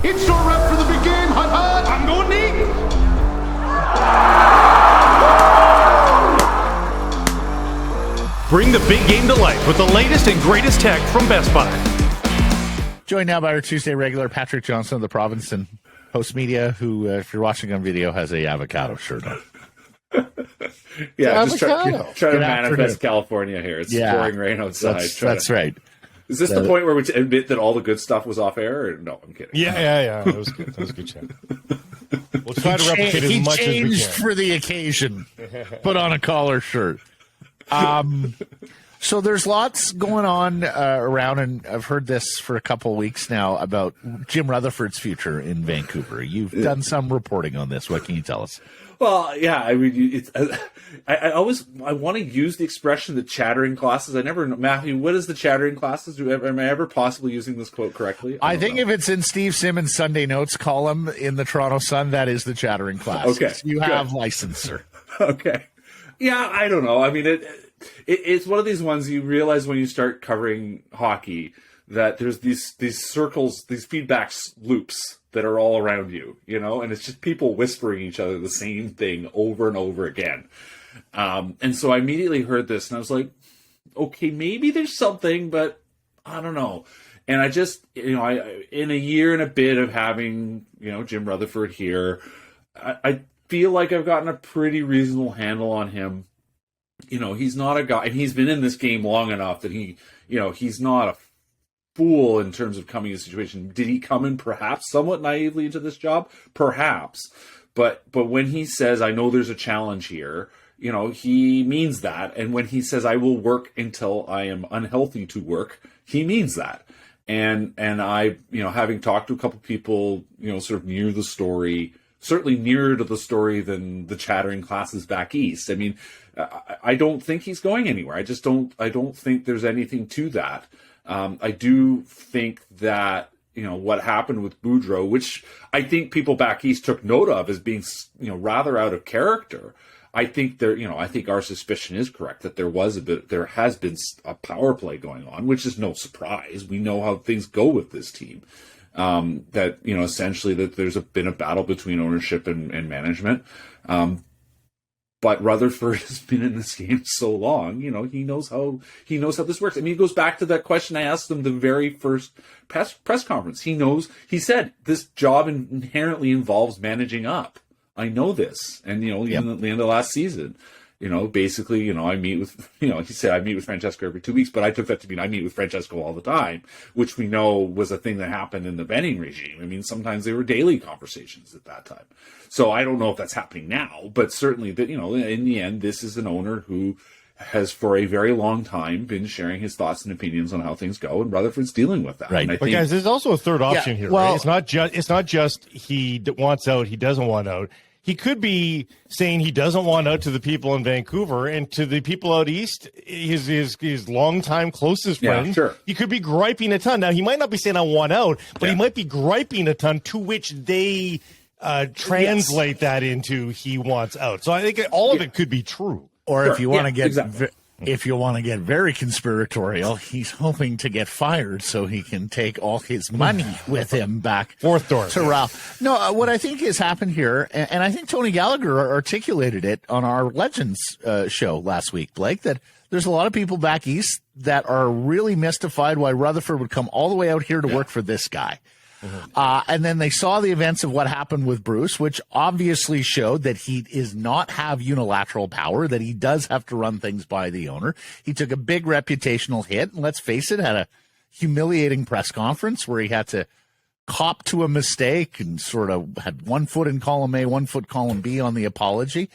It's your rep for the big game, hut hut. I'm going neat. Bring the big game to life with the latest and greatest tech from Best Buy. Joined now by our Tuesday regular, Patrick Johnston of the Provincetown Post Media, who, if you're watching on video, has a avocado shirt on. Yeah, just trying to manifest afternoon. California here. It's pouring rain outside. That's right. Is this the point where we admit that all the good stuff was off air? Or no, I'm kidding. Yeah. It was good. That was a good chat. We'll try to replicate as much as we can. He changed for the occasion. Put on a collar shirt. So there's lots going on around, and I've heard this for a couple of weeks now about Jim Rutherford's future in Vancouver. You've done some reporting on this. What can you tell us? Well, yeah, I mean, it's, I want to use the expression the chattering classes. I never, Matthew, what is the chattering classes? Am I ever possibly using this quote correctly? I think if it's in Steve Simmons' Sunday Notes column in the Toronto Sun, that is the chattering class. Okay. You have license, sir. Okay. Yeah, I don't know. I mean, it's one of these ones you realize when you start covering hockey that there's these circles, these feedback loops that are all around you, and it's just people whispering each other the same thing over and over again. And so I immediately heard this and I was like, okay, maybe there's something, but I don't know. And I just, I in a year and a bit of having, Jim Rutherford here, I feel like I've gotten a pretty reasonable handle on him. He's not a guy, and he's been in this game long enough that he's not a fool in terms of coming to a situation. Did he come in perhaps somewhat naively into this job? Perhaps. But when he says, I know there's a challenge here, he means that. And when he says, I will work until I am unhealthy to work, he means that. And I, having talked to a couple people, sort of near the story, certainly nearer to the story than the chattering classes back east. I mean, I don't think he's going anywhere. I don't think there's anything to that. I do think that, what happened with Boudreau, which I think people back east took note of as being, rather out of character. I think I think our suspicion is correct that there has been a power play going on, which is no surprise. We know how things go with this team. That, essentially that there's been a battle between ownership and management. But Rutherford has been in this game so long, he knows how this works. I mean, it goes back to that question I asked him the very first press conference. He said this job inherently involves managing up. I know this. And, even at the end of last season, basically, I meet with, he said I meet with Francesco every 2 weeks, but I took that to mean I meet with Francesco all the time, which we know was a thing that happened in the Benning regime. I mean, sometimes they were daily conversations at that time. So I don't know if that's happening now, but certainly that, in the end, this is an owner who has for a very long time been sharing his thoughts and opinions on how things go, and Rutherford's dealing with that. Right. And I But think, guys, there's also a third option here, right? It's not just he wants out, he doesn't want out. He could be saying he doesn't want out to the people in Vancouver and to the people out east, his longtime closest friends. Yeah, sure. He could be griping a ton. Now, he might not be saying I want out, but he might be griping a ton, to which they translate that into he wants out. So I think all of it could be true. Or if you want to get exactly. if you want to get very conspiratorial, he's hoping to get fired so he can take all his money with him back Fourth door to Ralph. No, what I think has happened here, and I think Tony Gallagher articulated it on our Legends show last week, Blake, that there's a lot of people back east that are really mystified why Rutherford would come all the way out here to work for this guy. Mm-hmm. And then they saw the events of what happened with Bruce, which obviously showed that he does not have unilateral power, that he does have to run things by the owner. He took a big reputational hit, and let's face it, had a humiliating press conference where he had to cop to a mistake and sort of had 1 foot in column A, 1 foot column B on the apology.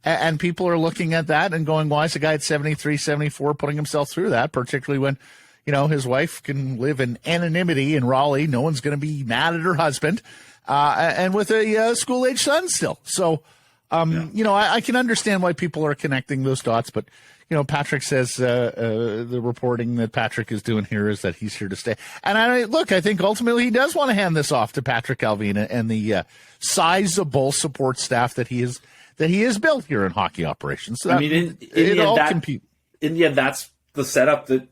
And people are looking at that and going, why is a guy at 73, 74 putting himself through that, particularly when his wife can live in anonymity in Raleigh. No one's going to be mad at her husband, and with a school-age son still. So, I can understand why people are connecting those dots. But, Patrick says the reporting that Patrick is doing here is that he's here to stay. And I think ultimately he does want to hand this off to Patrick Alvina and the sizable support staff that he has built here in hockey operations. So I mean, in the end, that's the setup that,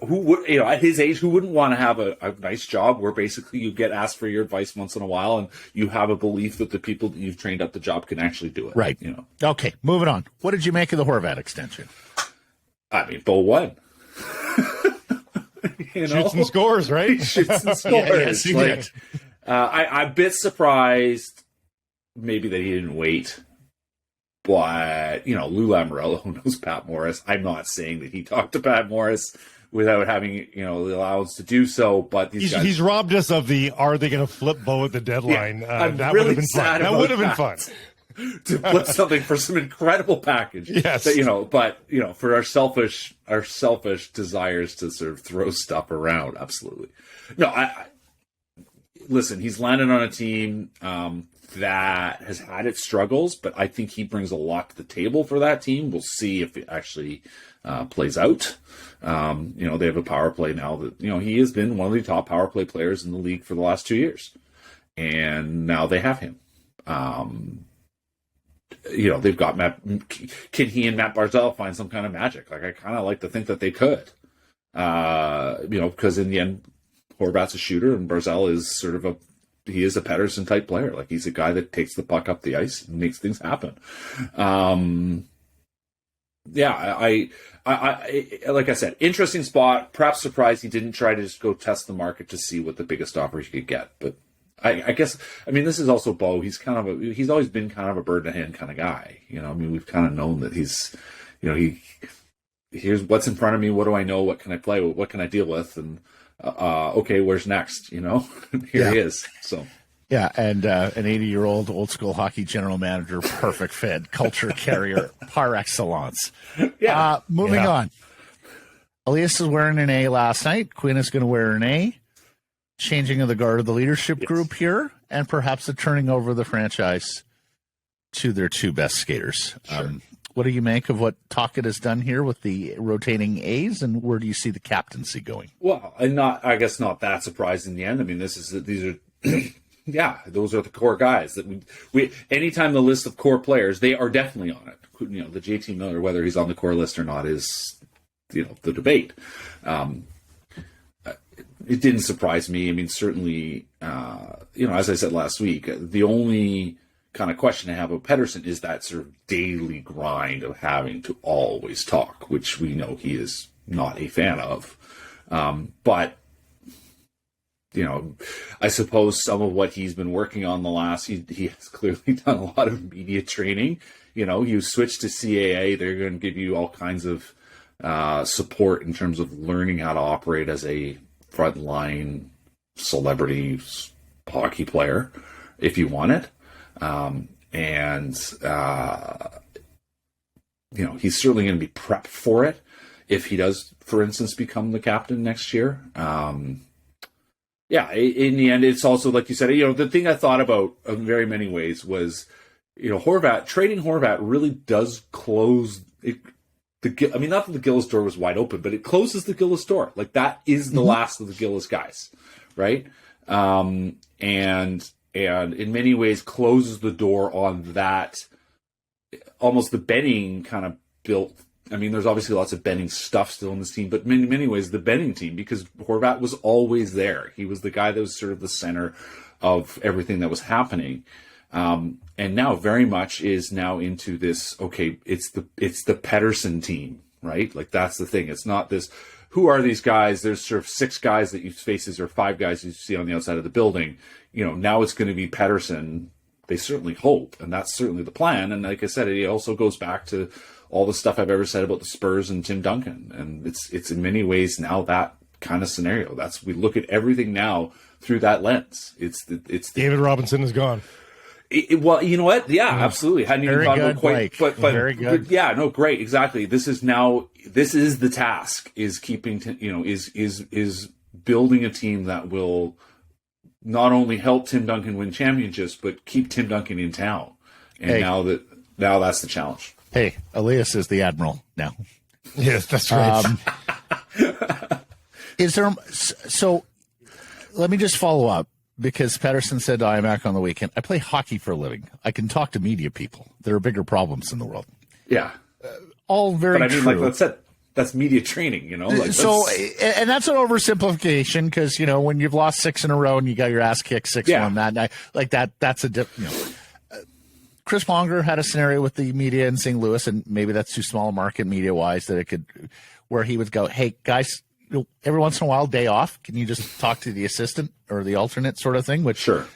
who would, at his age, who wouldn't want to have a nice job where basically you get asked for your advice once in a while and you have a belief that the people that you've trained up the job can actually do it. Right. Okay, moving on. What did you make of the Horvat extension? I mean, Bo won. Shoots and scores, right? He shoots and scores. he did. I'm a bit surprised maybe that he didn't wait. But, Lou Lamoriello, who knows Pat Morris, I'm not saying that he talked to Pat Morris without having, the allowance to do so. But he's robbed us of are they going to flip Bo at the deadline? Yeah, that really would have been fun. That would have been fun. To flip something for some incredible package. Yes. But, for our selfish desires to sort of throw stuff around. Absolutely. No, listen, he's landed on a team, that has had its struggles, but I think he brings a lot to the table for that team. We'll see if it actually plays out. They have a power play now that, he has been one of the top power play players in the league for the last 2 years. And now they have him. They've got Matt. Can he and Matt Barzal find some kind of magic? Like, I kind of like to think that they could. Because in the end, Horvat's a shooter and Barzal is sort of he is a Pettersson type player. Like, he's a guy that takes the puck up the ice and makes things happen. I like I said, interesting spot. Perhaps surprised he didn't try to just go test the market to see what the biggest offer he could get. But I guess, this is also Bo. He's he's always been kind of a bird in the hand kind of guy. We've kind of known that he's, here's what's in front of me. What do I know? What can I play with? What can I deal with? And, okay, where's next? Here he is. So, yeah, and an 80-year-old old school hockey general manager, perfect fit, culture carrier par excellence. Yeah. Moving on. Elias is wearing an A last night. Quinn is going to wear an A. Changing of the guard of the leadership group here, and perhaps the turning over of the franchise to their two best skaters. Sure. What do you make of what Tocchet has done here with the rotating A's, and where do you see the captaincy going? Well, I guess not that surprising in the end. These are those are the core guys that we anytime the list of core players, they are definitely on it. The JT Miller, whether he's on the core list or not, is the debate. It didn't surprise me. Certainly, as I said last week, the only kind of question I have about Pettersson is that sort of daily grind of having to always talk, which we know he is not a fan of. But, I suppose some of what he's been working on he has clearly done a lot of media training. You switch to CAA, they're going to give you all kinds of support in terms of learning how to operate as a frontline celebrity hockey player if you want it. He's certainly going to be prepped for it if he does, for instance, become the captain next year. In the end, it's also, like you said, the thing I thought about in very many ways was, trading Horvat really does close it. Not that the Gillis door was wide open, but it closes the Gillis door. Like, that is the last of the Gillis guys, right? And in many ways closes the door on that, almost the Benning kind of built. There's obviously lots of Benning stuff still in this team, but in many ways the Benning team, because Horvat was always there. He was the guy that was sort of the center of everything that was happening. And now very much is now into this, okay, it's the Pettersson team, right? Like, that's the thing. It's not this, who are these guys? There's sort of 6 guys that you faces or 5 guys you see on the outside of the building. Now it's going to be Pettersson. They certainly hope, and that's certainly the plan. And like I said, it also goes back to all the stuff I've ever said about the Spurs and Tim Duncan. And it's in many ways now that kind of scenario. We look at everything now through that lens. It's David Robinson is gone. Well, you know what? Yeah, absolutely. Hadn't even thought about quite, but very good. But yeah, no, great, exactly. This is the task: is keeping, is building a team that will not only help Tim Duncan win championships, but keep Tim Duncan in town. And now that's the challenge. Hey, Elias is the admiral now. Yes, that's right. Is there? So, let me just follow up. Because Pettersson said to IMAC on the weekend, I play hockey for a living. I can talk to media people. There are bigger problems in the world. Yeah. All very true. Like I said, that's media training, you know. Like, so, and that's an oversimplification because when you've lost 6 in a row and you got your ass kicked 6-1 that night, like that's a different. Chris Pronger had a scenario with the media in St. Louis, and maybe that's too small a market media wise that it could, where he would go, "Hey guys, every once in a while, day off. Can you just talk to the assistant or the alternate sort of thing?" Which, sure,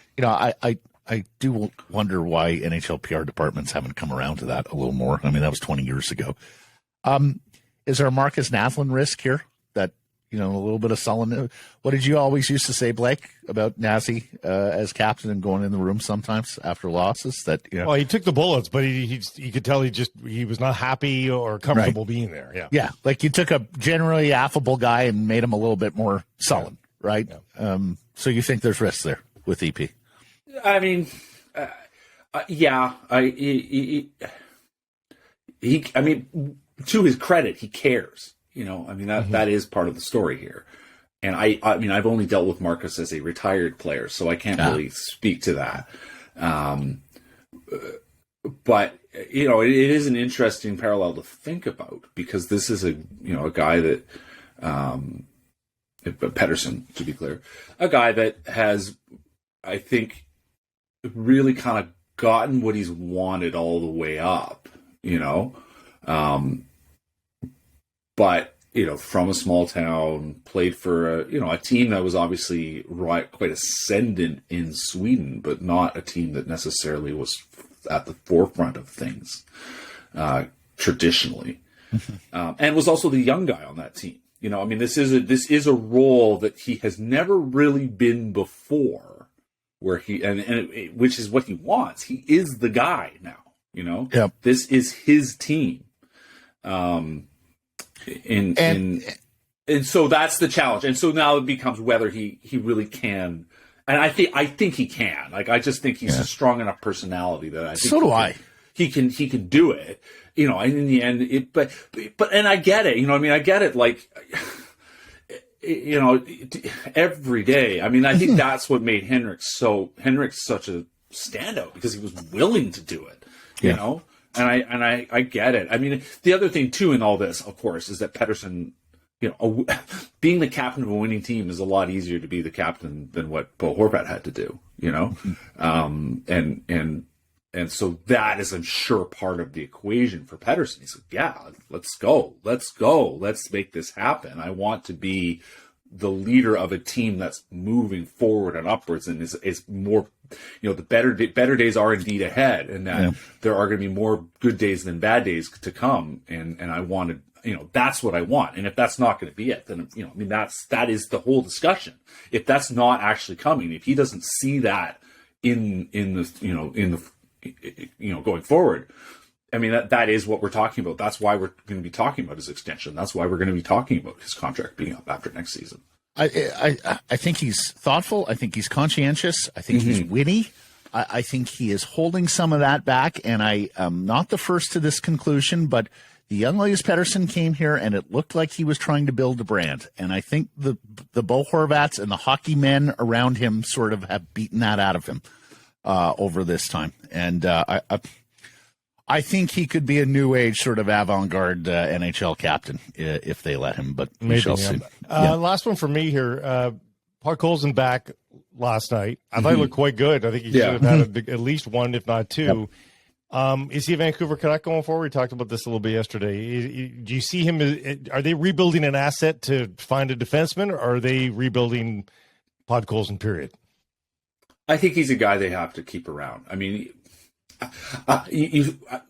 I do wonder why NHL PR departments haven't come around to that a little more. I mean, that was 20 years ago. Is there a Marcus Naslund risk here that, a little bit of sullen? What did you always used to say, Blake, about Nazi as captain and going in the room sometimes after losses? That Well, he took the bullets, but you could tell he was not happy or comfortable being there. Yeah, yeah, like you took a generally affable guy and made him a little bit more sullen, right? Yeah. So you think there's risks there with EP? I mean, yeah. I mean, to his credit, he cares. That is part of the story here. And I mean, I've only dealt with Marcus as a retired player, so I can't really speak to that. But it is an interesting parallel to think about, because this is a guy that, Pettersson, to be clear, a guy that has, I think, really kind of gotten what he's wanted all the way up, but from a small town, played for a team that was obviously quite ascendant in Sweden, but not a team that necessarily was at the forefront of things traditionally, and was also the young guy on that team. This is a role that he has never really been before, where which is what he wants. He is the guy now. Yep. This is his team. And so that's the challenge. And so now it becomes whether he really can. And I think he can. Like, I just think he's a strong enough personality that I think so do I. He can do it. And in the end, but and I get it. I get it. Like, every day. I mean, I think that's what made Henrik's such a standout, because he was willing to do it. You know. And I get it. I mean, the other thing too in all this, of course, is that Pettersson, being the captain of a winning team is a lot easier to be the captain than what Bo Horvat had to do. And so that is, I'm sure, part of the equation for Pettersson. He's like, yeah, let's go, let's make this happen. I want to be the leader of a team that's moving forward and upwards, and is more, the better days are indeed ahead, and that there are going to be more good days than bad days to come. And I wanted, that's what I want. And if that's not going to be it, then, that is the whole discussion. If that's not actually coming, if he doesn't see that in the going forward, I mean, that is what we're talking about. That's why we're going to be talking about his extension. That's why we're going to be talking about his contract being up after next season. I think he's thoughtful. I think he's conscientious. I think he's witty. I think he is holding some of that back. And I am not the first to this conclusion, but the young Elias Pettersson came here and it looked like he was trying to build a brand. And I think the Bo Horvats and the hockey men around him sort of have beaten that out of him over this time. And I think he could be a new age sort of avant-garde NHL captain if they let him, but we shall see. Last one for me here. Podkolzin back last night. I thought he looked quite good. I think he should have had at least one, if not two. Is he a Vancouver Canuck going forward? We talked about this a little bit yesterday. Do you see him? Are they rebuilding an asset to find a defenseman, or are they rebuilding Podkolzin, period? I think he's a guy they have to keep around. I mean,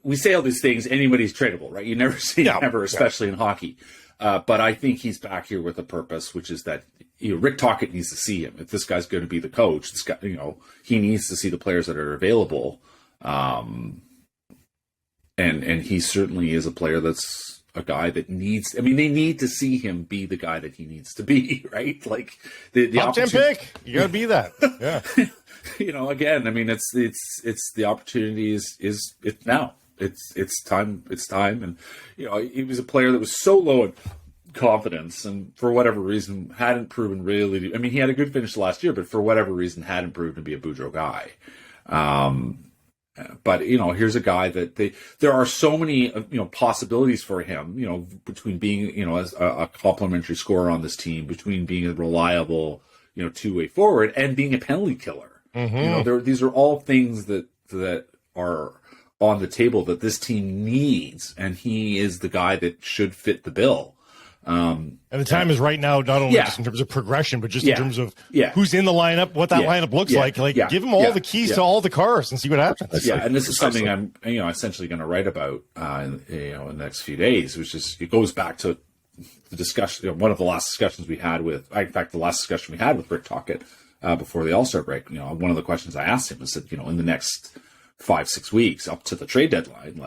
we say all these things, anybody's tradable, right? You never say never, especially in hockey. But I think he's back here with a purpose, which is that Rick Tocchet needs to see him. If this guy's going to be the coach, this guy, he needs to see the players that are available. And he certainly is a player that's a guy that needs. I mean, they need to see him be the guy that he needs to be, right? Like the top 10 pick, you got to be that. Yeah. Again, I mean, it's the opportunity is now. It's time. And he was a player that was so low in confidence, and for whatever reason hadn't proven really. I mean, he had a good finish last year, but for whatever reason hadn't proven to be a Boudreau guy. But here's a guy that there are so many possibilities for him. Between being as a complementary scorer on this team, between being a reliable two-way forward and being a penalty killer. These are all things that are on the table that this team needs, and he is the guy that should fit the bill. And the time is right now, not only just in terms of progression, but just in terms of who's in the lineup, what that lineup looks like. Give him all the keys to all the cars and see what happens. Yeah, and this is something I'm essentially going to write about in the next few days, which is it goes back to the discussion. One of the last discussions we had with, in fact, the last discussion we had with Rick Tocchet before the All-Star break. One of the questions I asked him was that in the next 5-6 weeks up to the trade deadline,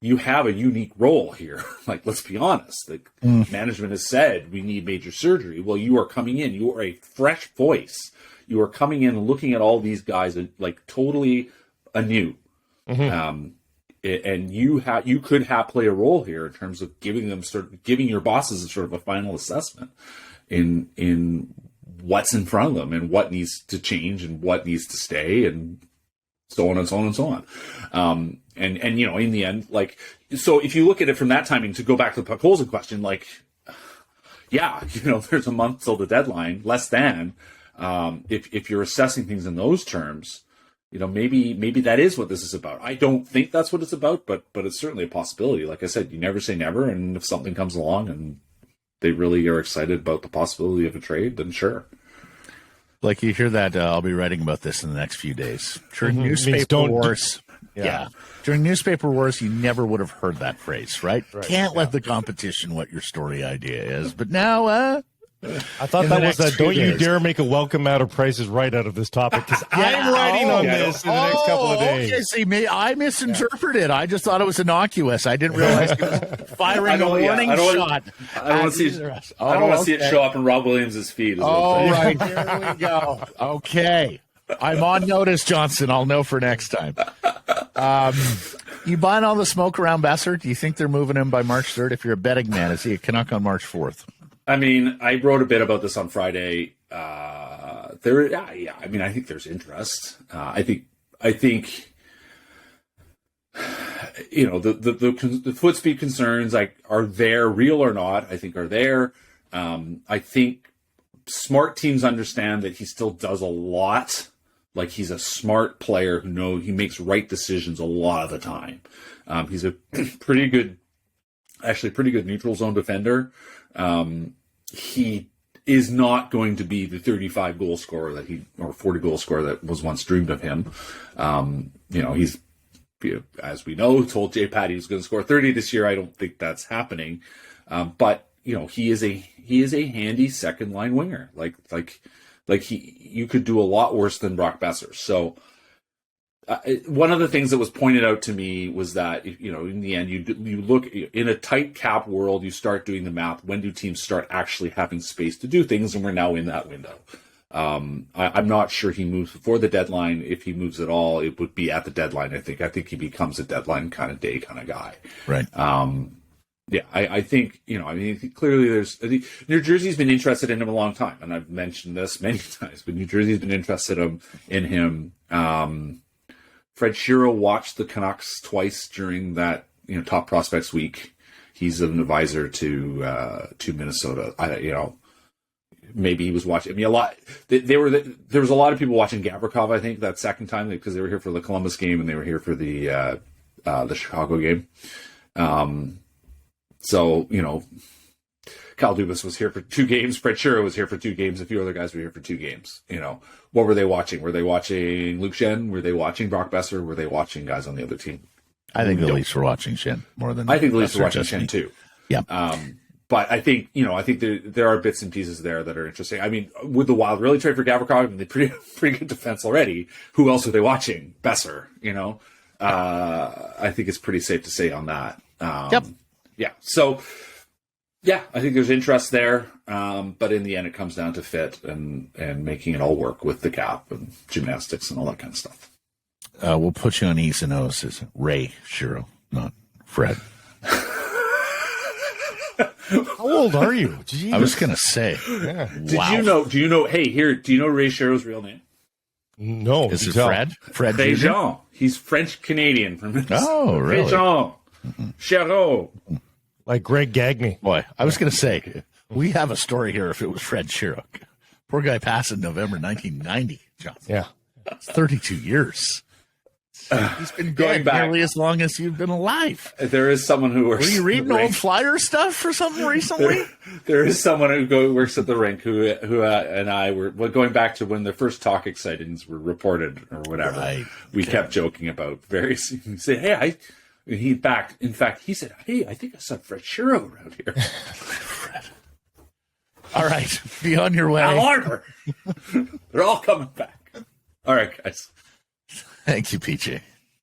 you have a unique role here. Let's be honest. Management has said we need major surgery. Well, you are coming in. You are a fresh voice. You are coming in and looking at all these guys totally anew. And you could play a role here in terms of giving your bosses sort of a final assessment in what's in front of them and what needs to change and what needs to stay and so on and so on and so on. And in the end, so if you look at it from that timing, to go back to the Puck-Holzen question, there's a month till the deadline, less than. If you're assessing things in those terms, maybe that is what this is about. I don't think that's what it's about, but it's certainly a possibility. Like I said, you never say never, and if something comes along and they really are excited about the possibility of a trade, then sure. You hear that, I'll be writing about this in the next few days. During newspaper wars. Yeah. During newspaper wars, you never would have heard that phrase, right? Can't let the competition what your story idea is. But now, I thought that was that. Don't you dare make a welcome out of Prices Right out of this topic, because I'm writing on this in the next couple of days. Okay, see, I misinterpreted. I just thought it was innocuous. I didn't realize it was firing a warning shot. I don't want to see it show up in Rob Williams' feed. All right, here we go. Okay. I'm on notice, Johnston. I'll know for next time. You buying all the smoke around Boeser? Do you think they're moving him by March 3rd? If you're a betting man, is he a Canuck on March 4th? I mean, I wrote a bit about this on Friday. I think there's interest. I think the foot speed concerns are there, real or not, I think are there. I think smart teams understand that he still does a lot. He's a smart player he makes right decisions a lot of the time. He's a pretty good neutral zone defender. He is not going to be the 35 goal scorer or 40 goal scorer that was once dreamed of him. He's, as we know, told Jay Patty he's going to score 30 this year. I don't think that's happening. But he is a handy second line winger. You could do a lot worse than Brock Boeser. So one of the things that was pointed out to me was that, in the end, you look in a tight cap world, you start doing the math. When do teams start actually having space to do things? And we're now in that window. I'm not sure he moves before the deadline. If he moves at all, it would be at the deadline. I think he becomes a deadline kind of day kind of guy. Right. I think, clearly New Jersey's been interested in him a long time. And I've mentioned this many times, but New Jersey's been interested in him. Fred Shero watched the Canucks twice during that, top prospects week. He's an advisor to Minnesota. Maybe he was watching. A lot. There was a lot of people watching Gavrikov, I think, that second time, because they were here for the Columbus game and they were here for the Chicago game. So Kyle Dubas was here for 2 games. Fred Shero was here for 2 games. A few other guys were here for 2 games. What were they watching? Were they watching Luke Schenn? Were they watching Brock Boeser? Were they watching guys on the other team? I think the Leafs were watching Schenn more than I think the Leafs were watching Schenn too. Yeah. But I think there are bits and pieces there that are interesting. Would the Wild really trade for Gavrikov? They're pretty good defense already. Who else are they watching? Boeser. I think it's pretty safe to say on that. Yep. Yeah. So. Yeah, I think there's interest there, but in the end, it comes down to fit and making it all work with the cap and gymnastics and all that kind of stuff. We'll put you on E's and O's as Ray Shero, not Fred. How old are you? Jeez. I was going to say. Yeah. Do you know? Hey, do you know Ray Shero's real name? No. Is it Dijon. Fred? Fred Jr.? Dijon. He's French Canadian from Minnesota. Oh, really? Dijon. Chero. Like Greg Gagne. Boy, I was going to say, we have a story here if it was Fred Sherrock. Poor guy passed in November 1990, Johnston. Yeah. It's 32 years. He's been Going dead back. nearly as long as you've been alive. There is someone who works. Were you reading at the old rink. Flyer stuff or something recently? There is someone who works at the rink who and I were going back to when the first Talk sightings were reported or whatever. Right. We kept joking about various. He said, "Hey, he backed. In fact, he said, "Hey, I think I saw Fred Shiro around here." Fred. All right, be on your way. Al Arbor. They're all coming back. All right, guys. Thank you, PJ.